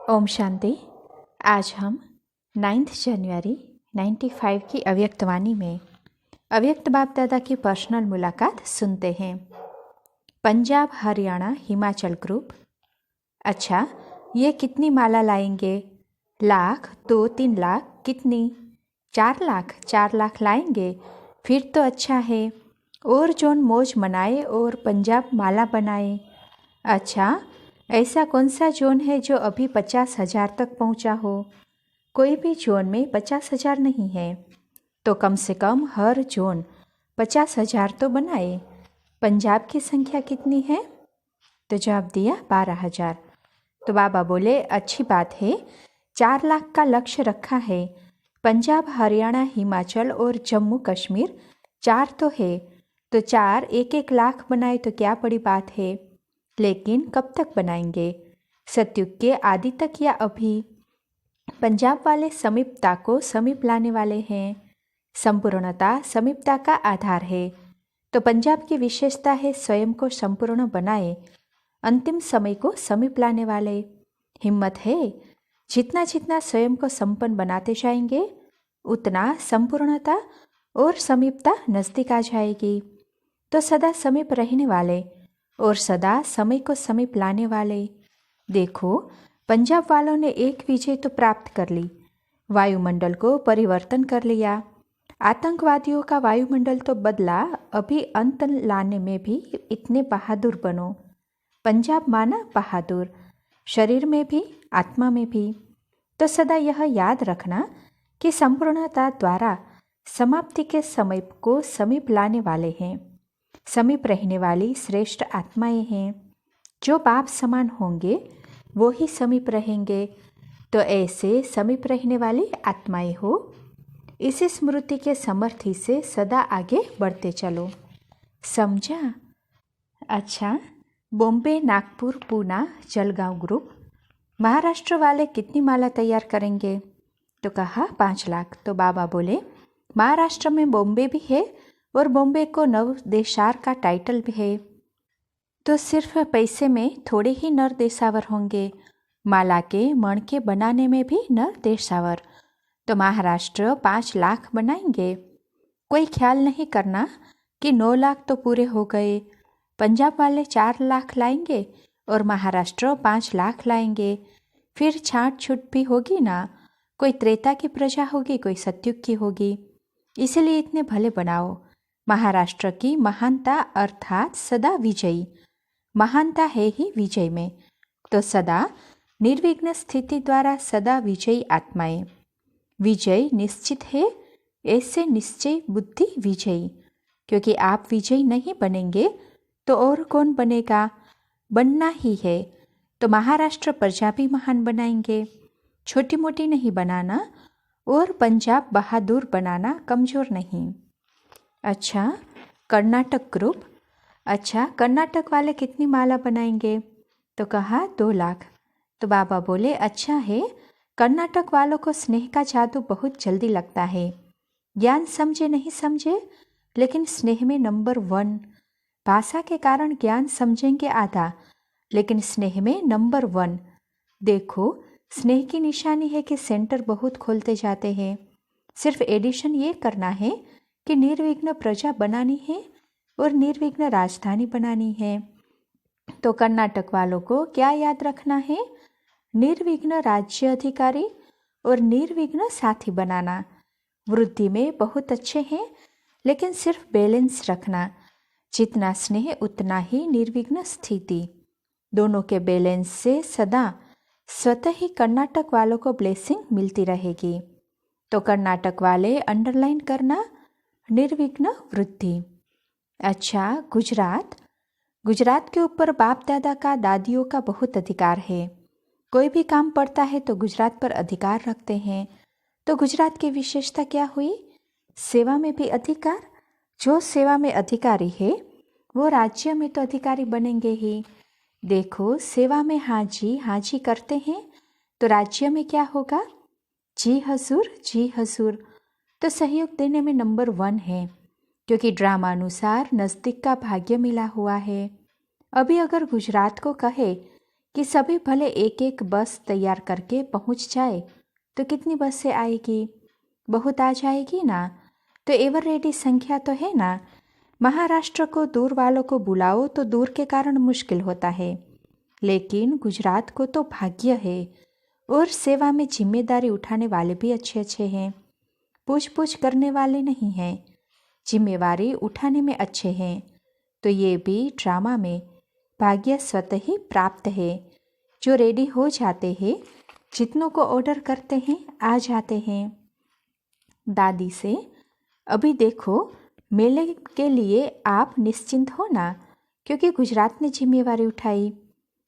ओम शांति। आज हम 9 जनवरी 95 की अव्यक्तवाणी में अव्यक्त बाप दादा की पर्सनल मुलाकात सुनते हैं। पंजाब, हरियाणा, हिमाचल ग्रुप। अच्छा, ये कितनी माला लाएंगे? लाख, 2-3 लाख? कितनी? 4 लाख? 4 लाख लाएंगे? फिर तो अच्छा है। और जोन मौज मनाए और पंजाब माला बनाए। अच्छा, ऐसा कौन सा जोन है जो अभी 50,000 तक पहुंचा हो? कोई भी जोन में 50,000 नहीं है, तो कम से कम हर जोन 50,000 तो बनाए। पंजाब की संख्या कितनी है? तो जवाब दिया 12,000। तो बाबा बोले, अच्छी बात है, 4 लाख का लक्ष्य रखा है। पंजाब, हरियाणा, हिमाचल और जम्मू कश्मीर 4 तो है, तो 4 1-1 लाख बनाए तो क्या बड़ी बात है। लेकिन कब तक बनाएंगे? सतयुग के आदि तक या अभी? पंजाब वाले समीपता को समीप लाने वाले हैं। संपूर्णता समीपता का आधार है, तो पंजाब की विशेषता है स्वयं को संपूर्ण बनाए, अंतिम समय को समीप लाने वाले। हिम्मत है, जितना जितना स्वयं को संपन्न बनाते जाएंगे उतना संपूर्णता और समीपता नजदीक आ जाएगी। तो सदा समीप रहने वाले और सदा समय को समीप लाने वाले। देखो, पंजाब वालों ने एक विजय तो प्राप्त कर ली, वायुमंडल को परिवर्तन कर लिया। आतंकवादियों का वायुमंडल तो बदला, अभी अंत लाने में भी इतने बहादुर बनो। पंजाब माना बहादुर, शरीर में भी आत्मा में भी। तो सदा यह याद रखना कि संपूर्णता द्वारा समाप्ति के समय को समीप लाने वाले हैं। समीप रहने वाली श्रेष्ठ आत्माएं हैं। जो बाप समान होंगे वो ही समीप रहेंगे। तो ऐसे समीप रहने वाली आत्माएं हो, इसी स्मृति के समर्थी से सदा आगे बढ़ते चलो। समझा? अच्छा, बॉम्बे, नागपुर, पूना, जलगांव ग्रुप। महाराष्ट्र वाले कितनी माला तैयार करेंगे? तो कहा 5 लाख। तो बाबा बोले, महाराष्ट्र में बॉम्बे भी है और बॉम्बे को नवदेशार का टाइटल भी है, तो सिर्फ पैसे में थोड़े ही नर देशावर होंगे, माला के मण के बनाने में भी नर देशावर। तो महाराष्ट्र 5 लाख बनाएंगे। कोई ख्याल नहीं करना कि 9 लाख तो पूरे हो गए। पंजाब वाले 4 लाख लाएंगे और महाराष्ट्र 5 लाख लाएंगे। फिर छांट छूट भी होगी ना, कोई त्रेता की प्रजा होगी, कोई सतयुग की होगी। इसलिए इतने भले बनाओ। महाराष्ट्र की महानता अर्थात सदा विजयी, महानता है ही विजय में, तो सदा निर्विघ्न स्थिति द्वारा सदा विजयी आत्माएं। विजय निश्चित है, ऐसे निश्चय बुद्धि विजयी। क्योंकि आप विजयी नहीं बनेंगे तो और कौन बनेगा? बनना ही है। तो महाराष्ट्र प्रजा भी महान बनाएंगे, छोटी मोटी नहीं बनाना, और पंजाब बहादुर बनाना, कमजोर नहीं। अच्छा, कर्नाटक ग्रुप। अच्छा, कर्नाटक वाले कितनी माला बनाएंगे? तो कहा 2 लाख। तो बाबा बोले, अच्छा है, कर्नाटक वालों को स्नेह का जादू बहुत जल्दी लगता है। ज्ञान समझे नहीं समझे, लेकिन स्नेह में नंबर 1। भाषा के कारण ज्ञान समझेंगे आधा, लेकिन स्नेह में नंबर 1। देखो, स्नेह की निशानी है कि सेंटर बहुत खोलते जाते हैं। सिर्फ एडिशन ये करना है कि निर्विघ्न प्रजा बनानी है और निर्विघ्न राजधानी बनानी है। तो कर्नाटक वालों को क्या याद रखना है? निर्विघ्न राज्य अधिकारी और निर्विघ्न साथी बनाना। वृद्धि में बहुत अच्छे हैं, लेकिन सिर्फ बैलेंस रखना, जितना स्नेह उतना ही निर्विघ्न स्थिति। दोनों के बैलेंस से सदा स्वतः ही कर्नाटक वालों को ब्लेसिंग मिलती रहेगी। तो कर्नाटक वाले अंडरलाइन करना, निर्विघ्न वृद्धि। अच्छा, गुजरात। गुजरात के ऊपर बाप दादा का, दादियों का बहुत अधिकार है। कोई भी काम पड़ता है तो गुजरात पर अधिकार रखते हैं। तो गुजरात की विशेषता क्या हुई? सेवा में भी अधिकार। जो सेवा में अधिकारी है वो राज्य में तो अधिकारी बनेंगे ही। देखो, सेवा में हाँ जी करते हैं तो राज्य में क्या होगा? जी हजूर, जी हजूर। तो सहयोग देने में नंबर 1 है, क्योंकि ड्रामा अनुसार नज़दीक का भाग्य मिला हुआ है। अभी अगर गुजरात को कहे कि सभी भले एक एक बस तैयार करके पहुंच जाए तो कितनी बसें आएगी? बहुत आ जाएगी ना। तो एवर रेडी संख्या तो है ना। महाराष्ट्र को दूर वालों को बुलाओ तो दूर के कारण मुश्किल होता है, लेकिन गुजरात को तो भाग्य है और सेवा में जिम्मेदारी उठाने वाले भी अच्छे अच्छे हैं। पूछ पूछ करने वाले नहीं हैं, जिम्मेवारी उठाने में अच्छे हैं। तो ये भी ड्रामा में भाग्य स्वतः ही प्राप्त है। जो रेडी हो जाते हैं, जितनों को ऑर्डर करते हैं आ जाते हैं। दादी से, अभी देखो मेले के लिए आप निश्चिंत हो ना, क्योंकि गुजरात ने जिम्मेवारी उठाई।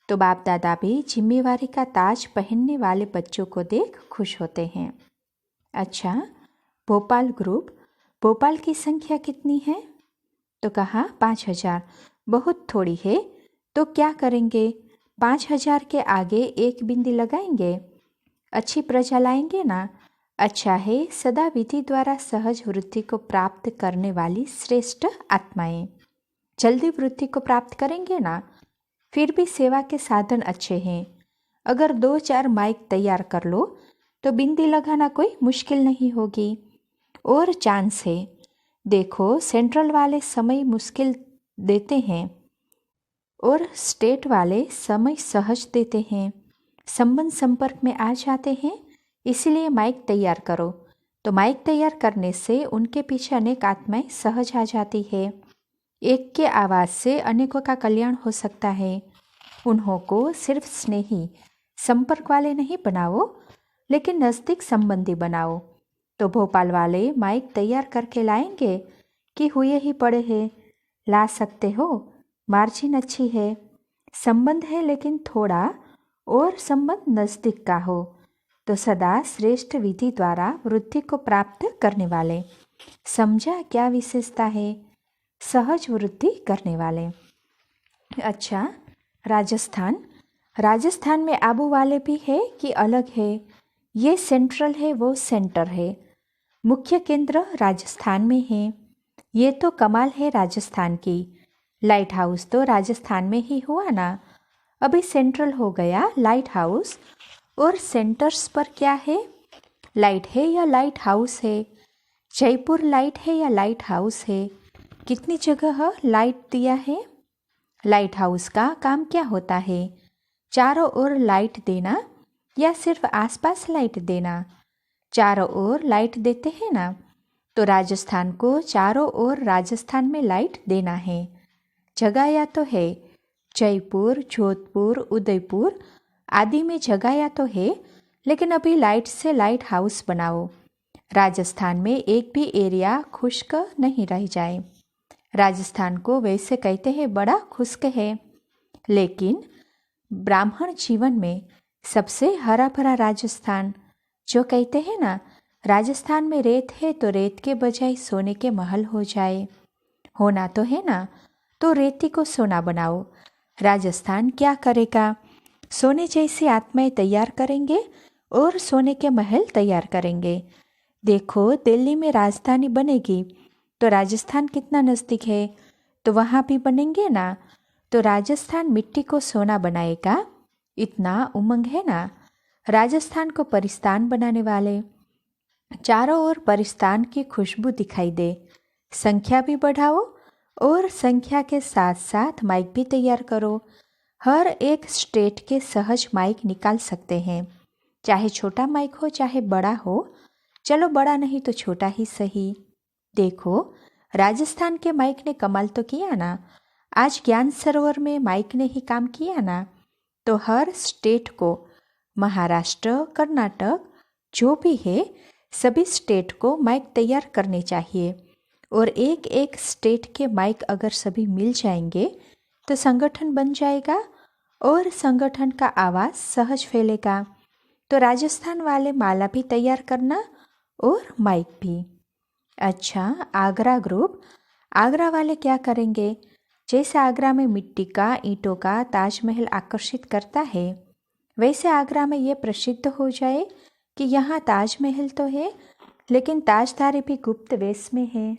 तो बाप दादा भी जिम्मेवारी का ताज पहनने वाले बच्चों को देख खुश होते हैं। अच्छा, भोपाल ग्रुप, भोपाल की संख्या कितनी है? तो कहा 5000। बहुत थोड़ी है, तो क्या करेंगे? 5000 के आगे एक बिंदी लगाएंगे। अच्छी प्रजा लाएंगे ना। अच्छा है, सदा विधि द्वारा सहज वृद्धि को प्राप्त करने वाली श्रेष्ठ आत्माएं। जल्दी वृद्धि को प्राप्त करेंगे ना। फिर भी सेवा के साधन अच्छे हैं। अगर 2-4 माइक तैयार कर लो तो बिंदी लगाना कोई मुश्किल नहीं होगी। और चांस है। देखो, सेंट्रल वाले समय मुश्किल देते हैं और स्टेट वाले समय सहज देते हैं। संबंध संपर्क में आ जाते हैं, इसलिए माइक तैयार करो। तो माइक तैयार करने से उनके पीछे अनेक आत्माएं सहज आ जाती है। एक के आवाज़ से अनेकों का कल्याण हो सकता है। उन्हों को सिर्फ स्नेही संपर्क वाले नहीं बनाओ, लेकिन नज़दीक संबंधी बनाओ। तो भोपाल वाले माइक तैयार करके लाएंगे कि हुए ही पड़े हैं? ला सकते हो, मार्जिन अच्छी है। संबंध है लेकिन थोड़ा और संबंध नज़दीक का हो तो सदा श्रेष्ठ विधि द्वारा वृद्धि को प्राप्त करने वाले। समझा क्या विशेषता है? सहज वृद्धि करने वाले। अच्छा, राजस्थान, राजस्थान में आबू वाले भी है कि अलग है? ये सेंट्रल है, वो सेंटर है। मुख्य केंद्र राजस्थान में है। ये तो कमाल है राजस्थान की। लाइट हाउस तो राजस्थान में ही हुआ ना। अभी सेंट्रल हो गया लाइट हाउस। और सेंटर्स पर क्या है? लाइट है या लाइट हाउस है? जयपुर लाइट है या लाइट हाउस है? कितनी जगह लाइट दिया है? लाइट हाउस का काम क्या होता है? चारों ओर लाइट देना या सिर्फ आसपास लाइट देना? चारों ओर लाइट देते हैं ना। तो राजस्थान को चारों ओर राजस्थान में लाइट देना है। जगह या तो है, जयपुर, जोधपुर, उदयपुर आदि में जगह या तो है, लेकिन अभी लाइट से लाइट हाउस बनाओ। राजस्थान में एक भी एरिया खुश्क नहीं रह जाए। राजस्थान को वैसे कहते हैं बड़ा खुश्क है, लेकिन ब्राह्मण जीवन में सबसे हरा भरा राजस्थान। जो कहते हैं ना, राजस्थान में रेत है तो रेत के बजाय सोने के महल हो जाए। होना तो है ना, तो रेती को सोना बनाओ। राजस्थान क्या करेगा? सोने जैसी आत्माएं तैयार करेंगे और सोने के महल तैयार करेंगे। देखो, दिल्ली में राजधानी बनेगी तो राजस्थान कितना नज़दीक है, तो वहाँ भी बनेंगे ना। तो राजस्थान मिट्टी को सोना बनाएगा, इतना उमंग है ना। राजस्थान को परिस्तान बनाने वाले। चारों ओर परिस्तान की खुशबू दिखाई दे। संख्या भी बढ़ाओ और संख्या के साथ साथ माइक भी तैयार करो। हर एक स्टेट के सहज माइक निकाल सकते हैं, चाहे छोटा माइक हो चाहे बड़ा हो। चलो बड़ा नहीं तो छोटा ही सही। देखो, राजस्थान के माइक ने कमाल तो किया ना। आज ज्ञान सरोवर में माइक ने ही काम किया ना। तो हर स्टेट को, महाराष्ट्र, कर्नाटक जो भी है, सभी स्टेट को माइक तैयार करने चाहिए। और एक एक स्टेट के माइक अगर सभी मिल जाएंगे तो संगठन बन जाएगा और संगठन का आवाज़ सहज फैलेगा। तो राजस्थान वाले माला भी तैयार करना और माइक भी। अच्छा, आगरा ग्रुप, आगरा वाले क्या करेंगे? जैसे आगरा में मिट्टी का, ईंटों का ताजमहल आकर्षित करता है, वैसे आगरा में ये प्रसिद्ध हो जाए कि यहाँ ताजमहल तो है, लेकिन ताजधारी भी गुप्त वेश में है।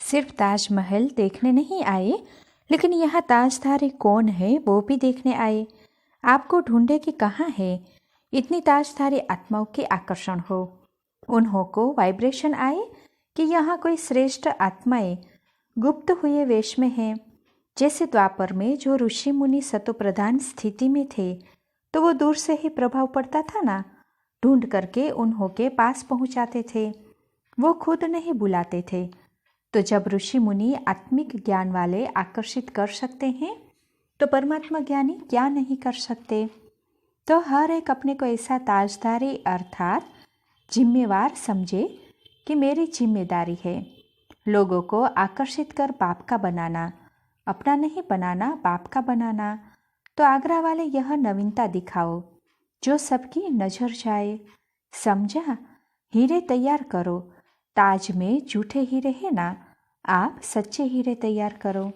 सिर्फ ताजमहल देखने नहीं आए, लेकिन यहाँ ताजधारी कौन है वो भी देखने आए। आपको ढूंढे कि कहाँ है इतनी ताजधारी आत्माओं के आकर्षण हो। उन्हों को वाइब्रेशन आए कि यहाँ कोई श्रेष्ठ आत्माएं गुप्त हुए वेश में हैं। जैसे द्वापर में जो ऋषि मुनि सतोप्रधान स्थिति में थे तो वो दूर से ही प्रभाव पड़ता था ना, ढूंढ करके उन्हों के पास पहुंचाते थे, वो खुद नहीं बुलाते थे। तो जब ऋषि मुनि आत्मिक ज्ञान वाले आकर्षित कर सकते हैं तो परमात्मा ज्ञानी क्या नहीं कर सकते। तो हर एक अपने को ऐसा ताजदारी अर्थात जिम्मेवार समझे कि मेरी जिम्मेदारी है लोगों को आकर्षित कर बाप का बनाना, अपना नहीं बनाना, बाप का बनाना। तो आगरा वाले यह नवीनता दिखाओ जो सबकी नजर जाए। समझा? हीरे तैयार करो, ताज में झूठे हीरे है ना, आप सच्चे हीरे तैयार करो।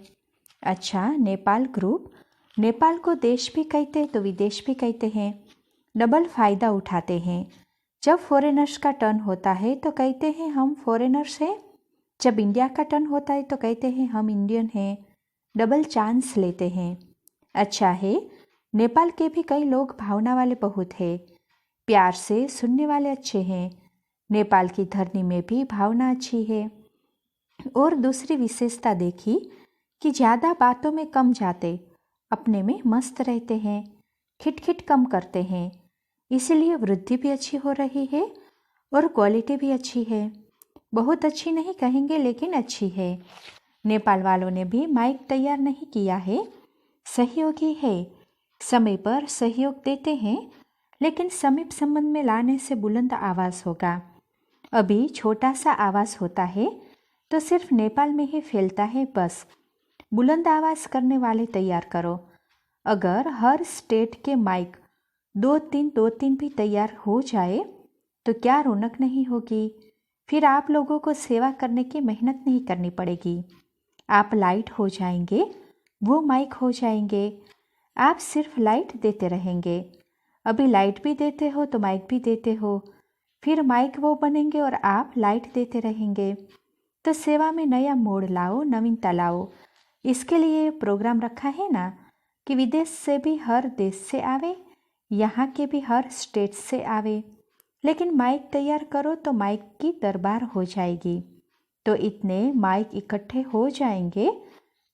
अच्छा, नेपाल ग्रुप, नेपाल को देश भी कहते तो विदेश भी कहते हैं। डबल फायदा उठाते हैं। जब फॉरेनर्स का टर्न होता है तो कहते हैं हम फॉरेनर्स हैं, जब इंडिया का टर्न होता है तो कहते हैं हम इंडियन हैं। डबल चांस लेते हैं। अच्छा है, नेपाल के भी कई लोग भावना वाले बहुत हैं, प्यार से सुनने वाले अच्छे हैं। नेपाल की धरनी में भी भावना अच्छी है। और दूसरी विशेषता देखी कि ज़्यादा बातों में कम जाते, अपने में मस्त रहते हैं, खिटखिट कम करते हैं। इसीलिए वृद्धि भी अच्छी हो रही है और क्वालिटी भी अच्छी है। बहुत अच्छी नहीं कहेंगे लेकिन अच्छी है। नेपाल वालों ने भी माइक तैयार नहीं किया है, सहयोगी है, समय पर सहयोग देते हैं, लेकिन समीप संबंध में लाने से बुलंद आवाज़ होगा। अभी छोटा सा आवाज़ होता है तो सिर्फ नेपाल में ही फैलता है बस। बुलंद आवाज़ करने वाले तैयार करो। अगर हर स्टेट के माइक 2-3 भी तैयार हो जाए तो क्या रौनक नहीं होगी। फिर आप लोगों को सेवा करने की मेहनत नहीं करनी पड़ेगी। आप लाइट हो जाएंगे, वो माइक हो जाएंगे। आप सिर्फ लाइट देते रहेंगे। अभी लाइट भी देते हो तो माइक भी देते हो, फिर माइक वो बनेंगे और आप लाइट देते रहेंगे। तो सेवा में नया मोड़ लाओ, नवीनता लाओ। इसके लिए प्रोग्राम रखा है ना कि विदेश से भी हर देश से आवे, यहाँ के भी हर स्टेट से आवे। लेकिन माइक तैयार करो तो माइक की दरबार हो जाएगी। तो इतने माइक इकट्ठे हो जाएंगे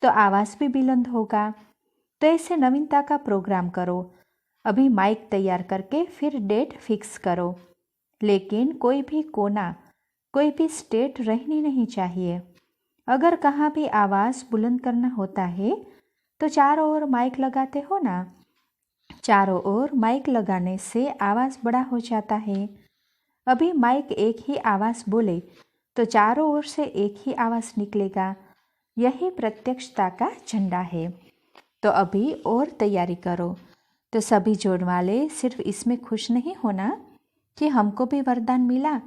तो आवाज़ भी बुलंद होगा। तो ऐसे नवीनता का प्रोग्राम करो। अभी माइक तैयार करके फिर डेट फिक्स करो। लेकिन कोई भी कोना, कोई भी स्टेट रहनी नहीं चाहिए। अगर कहाँ भी आवाज़ बुलंद करना होता है तो चारों ओर माइक लगाते हो ना, चारों ओर माइक लगाने से आवाज़ बड़ा हो जाता है। अभी माइक एक ही आवाज़ बोले तो चारों ओर से एक ही आवाज़ निकलेगा। यही प्रत्यक्षता का झंडा है। तो अभी और तैयारी करो। तो सभी जोड़ वाले सिर्फ इसमें खुश नहीं होना कि हमको भी वरदान मिला,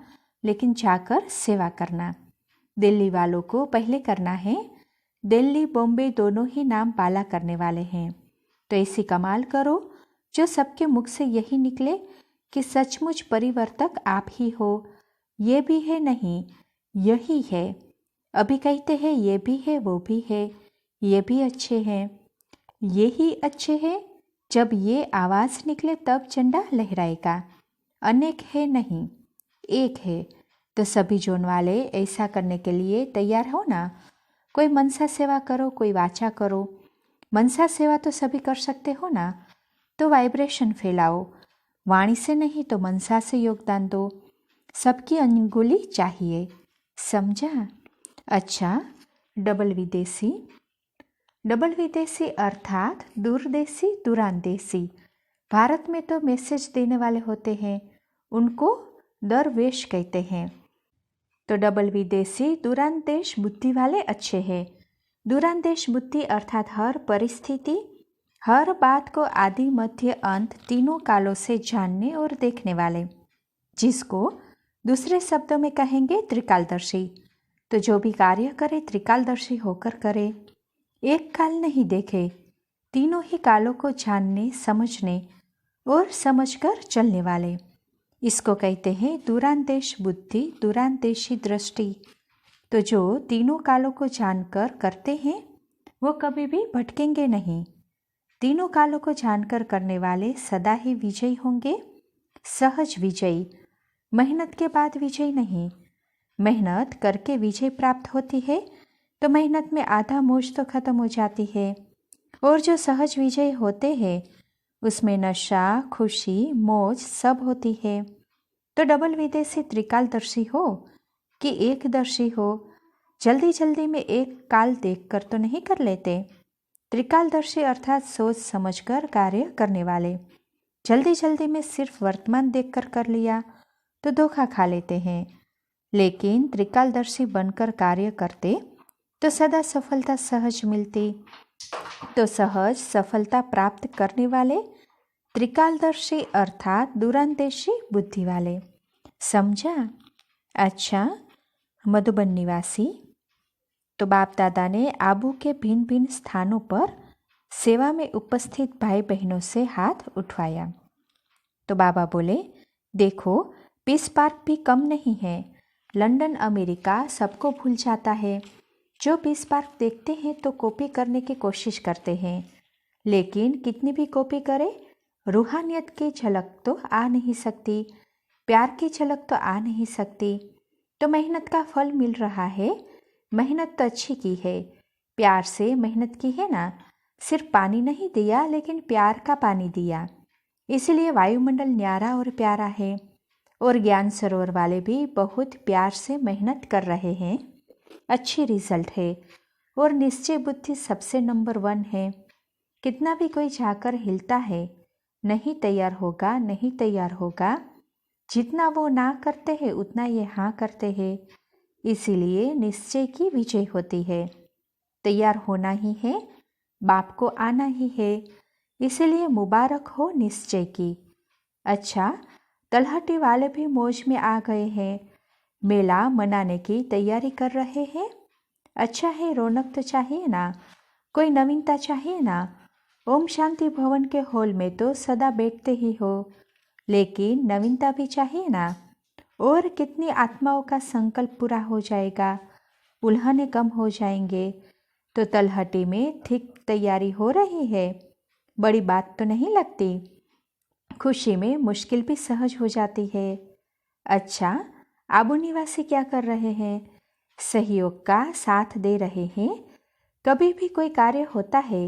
लेकिन जाकर सेवा करना। दिल्ली वालों को पहले करना है। दिल्ली बॉम्बे दोनों ही नाम पाला करने वाले हैं। तो ऐसी कमाल करो जो सबके मुख से यही निकले कि सचमुच परिवर्तक आप ही हो। ये भी है नहीं, यही है। अभी कहते हैं ये भी है, वो भी है, ये भी अच्छे हैं, ये ही अच्छे हैं। जब ये आवाज़ निकले तब झंडा लहराएगा। अनेक है नहीं, एक है। तो सभी जोन वाले ऐसा करने के लिए तैयार हो ना। कोई मनसा सेवा करो, कोई वाचा करो। मनसा सेवा तो सभी कर सकते हो ना, तो वाइब्रेशन फैलाओ। वाणी से नहीं तो मनसा से योगदान दो। सबकी अंगुली चाहिए। समझा? अच्छा, डबल विदेशी। डबल विदेशी अर्थात दूरदेशी, दूरांदेशी। भारत में तो मैसेज देने वाले होते हैं, उनको दरवेश कहते हैं। तो डबल विदेशी दूरांदेश बुद्धि वाले अच्छे हैं। दूरांदेश बुद्धि अर्थात हर परिस्थिति, हर बात को आदि मध्य अंत तीनों कालों से जानने और देखने वाले, जिसको दूसरे शब्दों में कहेंगे त्रिकालदर्शी। तो जो भी कार्य करे त्रिकालदर्शी होकर करे। एक काल नहीं देखे, तीनों ही कालों को जानने, समझने और समझकर चलने वाले। इसको कहते हैं दूरांदेश बुद्धि, दूरांदेशी दृष्टि। तो जो तीनों कालों को जानकर करते हैं वो कभी भी भटकेंगे नहीं। तीनों कालों को जानकर करने वाले सदा ही विजयी होंगे, सहज विजयी, मेहनत के बाद विजय नहीं। मेहनत करके विजय प्राप्त होती है तो मेहनत में आधा मोज तो खत्म हो जाती है। और जो सहज विजय होते हैं उसमें नशा, खुशी, मौज सब होती है। तो डबल विदेशी त्रिकालदर्शी हो कि एकदर्शी हो, जल्दी जल्दी में एक काल देखकर तो नहीं कर लेते। त्रिकालदर्शी अर्थात सोच समझकर कार्य करने वाले। जल्दी जल्दी में सिर्फ वर्तमान देखकर कर लिया तो धोखा खा लेते हैं, लेकिन त्रिकालदर्शी बनकर कार्य करते तो सदा सफलता सहज मिलती। तो सहज सफलता प्राप्त करने वाले त्रिकालदर्शी अर्थात दूरांदेशी बुद्धि वाले। समझा? अच्छा, मधुबन निवासी। तो बाप दादा ने आबू के भिन्न भिन्न स्थानों पर सेवा में उपस्थित भाई बहनों से हाथ उठवाया। तो बाबा बोले, देखो पीस पार्क भी कम नहीं है। लंदन, अमेरिका सबको भूल जाता है। जो पीस पार्क देखते हैं तो कॉपी करने की कोशिश करते हैं, लेकिन कितनी भी कॉपी करे रूहानियत की झलक तो आ नहीं सकती, प्यार की झलक तो आ नहीं सकती। तो मेहनत का फल मिल रहा है। मेहनत तो अच्छी की है, प्यार से मेहनत की है ना। सिर्फ पानी नहीं दिया लेकिन प्यार का पानी दिया, इसलिए वायुमंडल न्यारा और प्यारा है। और ज्ञान सरोवर वाले भी बहुत प्यार से मेहनत कर रहे हैं, अच्छी रिजल्ट है। और निश्चय बुद्धि सबसे नंबर 1 है। कितना भी कोई जाकर हिलता है, नहीं तैयार होगा, नहीं तैयार होगा। जितना वो ना करते हैं उतना ये हाँ करते हैं, इसीलिए निश्चय की विजय होती है। तैयार होना ही है, बाप को आना ही है, इसीलिए मुबारक हो निश्चय की। अच्छा, तलहटी वाले भी मौज में आ गए हैं, मेला मनाने की तैयारी कर रहे हैं। अच्छा है, रौनक तो चाहिए ना, कोई नवीनता चाहिए ना। ओम शांति भवन के हॉल में तो सदा बैठते ही हो, लेकिन नवीनता भी चाहिए ना। और कितनी आत्माओं का संकल्प पूरा हो जाएगा, उल्हाने कम हो जाएंगे। तो तलहटी में ठीक तैयारी हो रही है, बड़ी बात तो नहीं लगती। खुशी में मुश्किल भी सहज हो जाती है। अच्छा, आबू निवासी क्या कर रहे हैं? सहयोग का साथ दे रहे हैं। कभी भी कोई कार्य होता है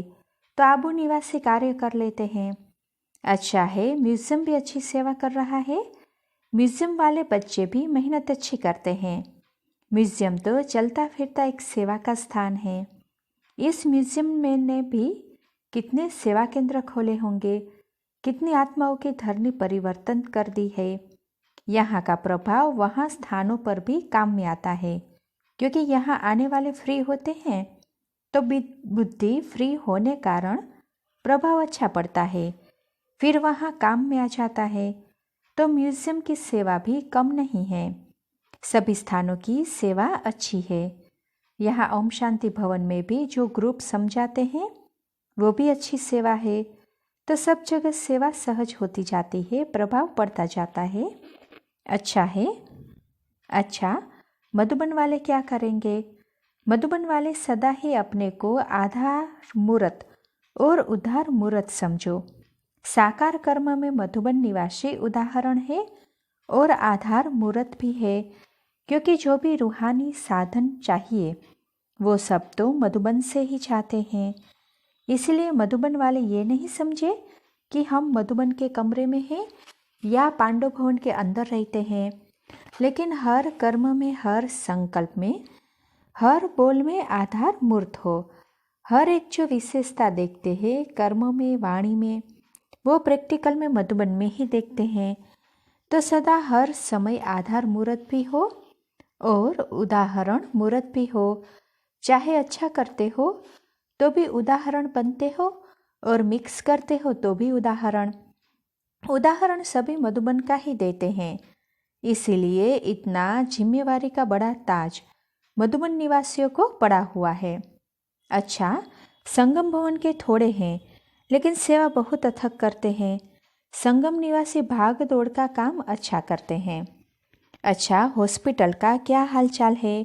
तो आबू निवासी कार्य कर लेते हैं। अच्छा है, म्यूजियम भी अच्छी सेवा कर रहा है। म्यूजियम वाले बच्चे भी मेहनत अच्छी करते हैं। म्यूजियम तो चलता फिरता एक सेवा का स्थान है। इस म्यूजियम में ने भी कितने सेवा केंद्र खोले होंगे, कितनी आत्माओं की धरनी परिवर्तन कर दी है। यहाँ का प्रभाव वहाँ स्थानों पर भी काम में आता है, क्योंकि यहाँ आने वाले फ्री होते हैं, तो बुद्धि फ्री होने कारण प्रभाव अच्छा पड़ता है, फिर वहाँ काम में आ जाता है। तो म्यूजियम की सेवा भी कम नहीं है, सभी स्थानों की सेवा अच्छी है। यहाँ ओम शांति भवन में भी जो ग्रुप समझाते हैं वो भी अच्छी सेवा है। तो सब जगह सेवा सहज होती जाती है, प्रभाव पड़ता जाता है। अच्छा है। अच्छा, मधुबन वाले क्या करेंगे? मधुबन वाले सदा ही अपने को आधार मूर्त और उधार मूर्त समझो। साकार कर्म में मधुबन निवासी उदाहरण है और आधार मूर्त भी है, क्योंकि जो भी रूहानी साधन चाहिए वो सब तो मधुबन से ही चाहते हैं। इसलिए मधुबन वाले ये नहीं समझे कि हम मधुबन के कमरे में हैं या पांडव भवन के अंदर रहते हैं, लेकिन हर कर्म में, हर संकल्प में, हर बोल में आधार मूर्त हो। हर एक जो विशेषता देखते हैं कर्म में, वाणी में, वो प्रैक्टिकल में मधुबन में ही देखते हैं। तो सदा हर समय आधार मूर्त भी हो और उदाहरण मूर्त भी हो। चाहे अच्छा करते हो तो भी उदाहरण बनते हो, और मिक्स करते हो तो भी उदाहरण सभी मधुबन का ही देते हैं। इसीलिए इतना जिम्मेवारी का बड़ा ताज मधुबन निवासियों को पड़ा हुआ है। अच्छा, संगम भवन के थोड़े हैं लेकिन सेवा बहुत अथक करते हैं। संगम निवासी भाग दौड़ का काम अच्छा करते हैं। अच्छा, हॉस्पिटल का क्या हालचाल है?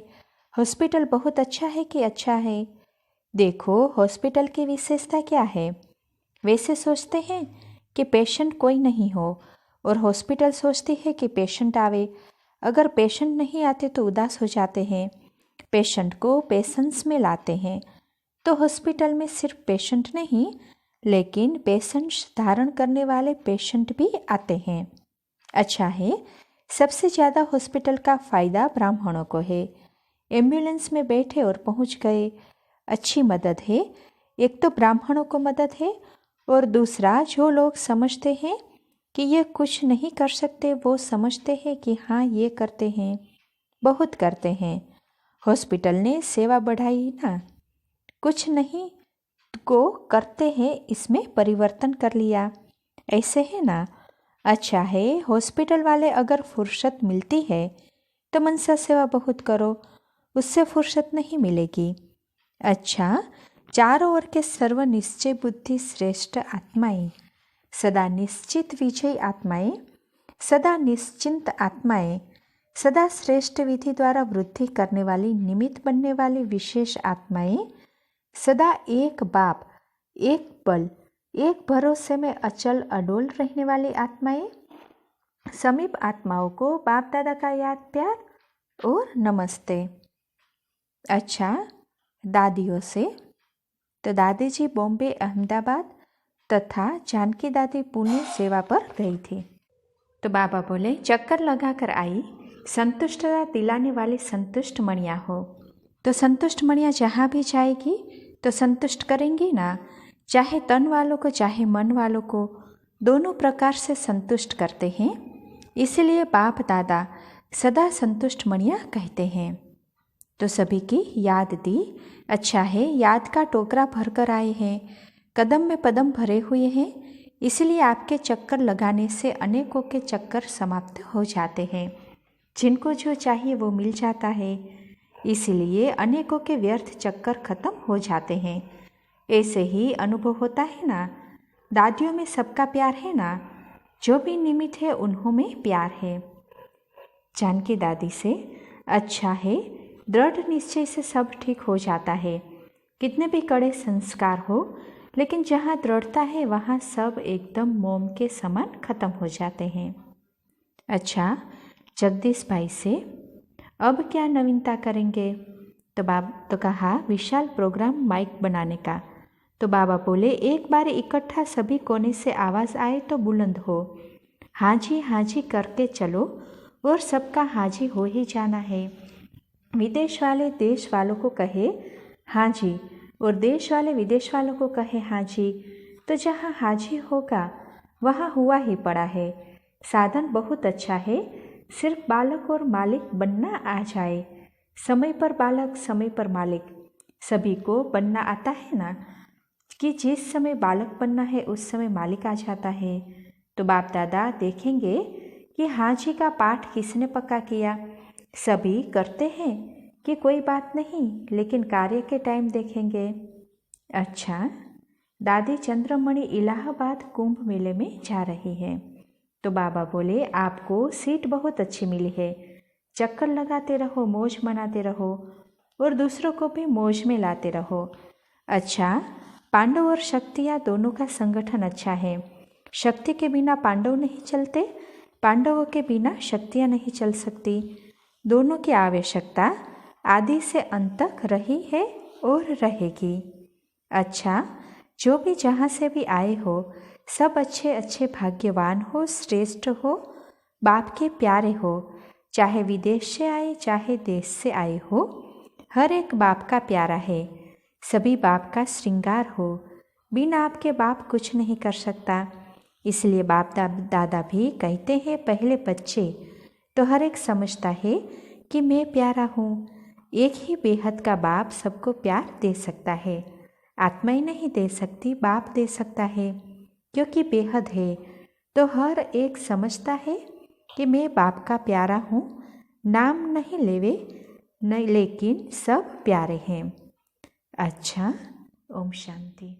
हॉस्पिटल बहुत अच्छा है कि अच्छा है? देखो, हॉस्पिटल की विशेषता क्या है? वैसे सोचते हैं कि पेशेंट कोई नहीं हो और हॉस्पिटल सोचती है कि पेशेंट आवे। अगर पेशेंट नहीं आते तो उदास हो जाते हैं। पेशेंट को पेशेंस में लाते हैं। तो हॉस्पिटल में सिर्फ पेशेंट नहीं लेकिन पेशेंट्स धारण करने वाले पेशेंट भी आते हैं। अच्छा है, सबसे ज़्यादा हॉस्पिटल का फ़ायदा ब्राह्मणों को है। एम्बुलेंस में बैठे और पहुंच गए, अच्छी मदद है। एक तो ब्राह्मणों को मदद है और दूसरा जो लोग समझते हैं कि ये कुछ नहीं कर सकते वो समझते हैं कि हाँ ये करते हैं, बहुत करते हैं। हॉस्पिटल ने सेवा बढ़ाई ना, कुछ नहीं को करते हैं इसमें परिवर्तन कर लिया, ऐसे है ना। अच्छा है, हॉस्पिटल वाले अगर फुर्सत मिलती है तो मनसा सेवा बहुत करो, उससे फुर्सत नहीं मिलेगी। अच्छा, चारों ओर के सर्वनिश्चय बुद्धि श्रेष्ठ आत्माएं, सदा निश्चित विजयी आत्माएं, सदा निश्चिंत आत्माएं, सदा श्रेष्ठ विधि द्वारा वृद्धि करने वाली निमित्त बनने वाली विशेष आत्माएं, सदा एक बाप, एक बल, एक भरोसे में अचल अडोल रहने वाली आत्माएं, समीप आत्माओं को बाप दादा का याद प्यार और नमस्ते। अच्छा, दादियों से तो दादी जी बॉम्बे, अहमदाबाद तथा जानकी दादी पुणे सेवा पर गई थी। तो बाबा बोले, चक्कर लगाकर आई, संतुष्टता दिलाने वाली संतुष्ट मणिया हो। तो संतुष्ट मणिया जहाँ भी जाएगी तो संतुष्ट करेंगी ना, चाहे तन वालों को चाहे मन वालों को, दोनों प्रकार से संतुष्ट करते हैं। इसलिए बाप दादा सदा संतुष्ट मणिया कहते हैं। तो सभी की याद दी। अच्छा है, याद का टोकरा भरकर आए हैं, कदम में पदम भरे हुए हैं, इसलिए आपके चक्कर लगाने से अनेकों के चक्कर समाप्त हो जाते हैं। जिनको जो चाहिए वो मिल जाता है, इसलिए अनेकों के व्यर्थ चक्कर खत्म हो जाते हैं। ऐसे ही अनुभव होता है ना, दादियों में सबका प्यार है ना, जो भी निमित्त है उन्हों में प्यार है। जानकी दादी से, अच्छा है, दृढ़ निश्चय से सब ठीक हो जाता है। कितने भी कड़े संस्कार हो लेकिन जहाँ दृढ़ता है वहाँ सब एकदम मोम के समान खत्म हो जाते हैं। अच्छा, जगदीश भाई से, अब क्या नवीनता करेंगे? तो कहा विशाल प्रोग्राम माइक बनाने का। तो बाबा बोले, एक बार इकट्ठा सभी कोने से आवाज़ आए तो बुलंद हो, हाँ जी करके चलो और सबका हाजी हो ही जाना है। विदेश वाले देश वालों को कहे हाँ जी और देश वाले विदेश वालों को कहे हाँ जी, तो जहाँ हाजी होगा वहाँ हुआ ही पड़ा है। साधन बहुत अच्छा है, सिर्फ बालक और मालिक बनना आ जाए। समय पर बालक समय पर मालिक, सभी को बनना आता है ना, कि जिस समय बालक बनना है उस समय मालिक आ जाता है। तो बाप दादा देखेंगे कि हाँ जी का पाठ किसने पक्का किया। सभी करते हैं कि कोई बात नहीं, लेकिन कार्य के टाइम देखेंगे। अच्छा, दादी चंद्रमणि इलाहाबाद कुंभ मेले में जा रही है। तो बाबा बोले, आपको सीट बहुत अच्छी मिली है, चक्कर लगाते रहो, मौज मनाते रहो और दूसरों को भी मौज में लाते रहो। अच्छा, पांडव और शक्तियाँ दोनों का संगठन अच्छा है। शक्ति के बिना पांडव नहीं चलते, पांडवों के बिना शक्तियाँ नहीं चल सकती। दोनों की आवश्यकता आदि से अंत तक रही है और रहेगी। अच्छा, जो भी जहाँ से भी आए हो सब अच्छे अच्छे भाग्यवान हो, श्रेष्ठ हो, बाप के प्यारे हो, चाहे विदेश से आए चाहे देश से आए हो, हर एक बाप का प्यारा है। सभी बाप का श्रृंगार हो, बिना आपके बाप कुछ नहीं कर सकता। इसलिए बाप दादा भी कहते हैं, पहले बच्चे तो हर एक समझता है कि मैं प्यारा हूँ। एक ही बेहद का बाप सबको प्यार दे सकता है, आत्मा ही नहीं दे सकती, बाप दे सकता है, क्योंकि बेहद है। तो हर एक समझता है कि मैं बाप का प्यारा हूँ, नाम नहीं लेवे नहीं, लेकिन सब प्यारे हैं। अच्छा, ओम शांति।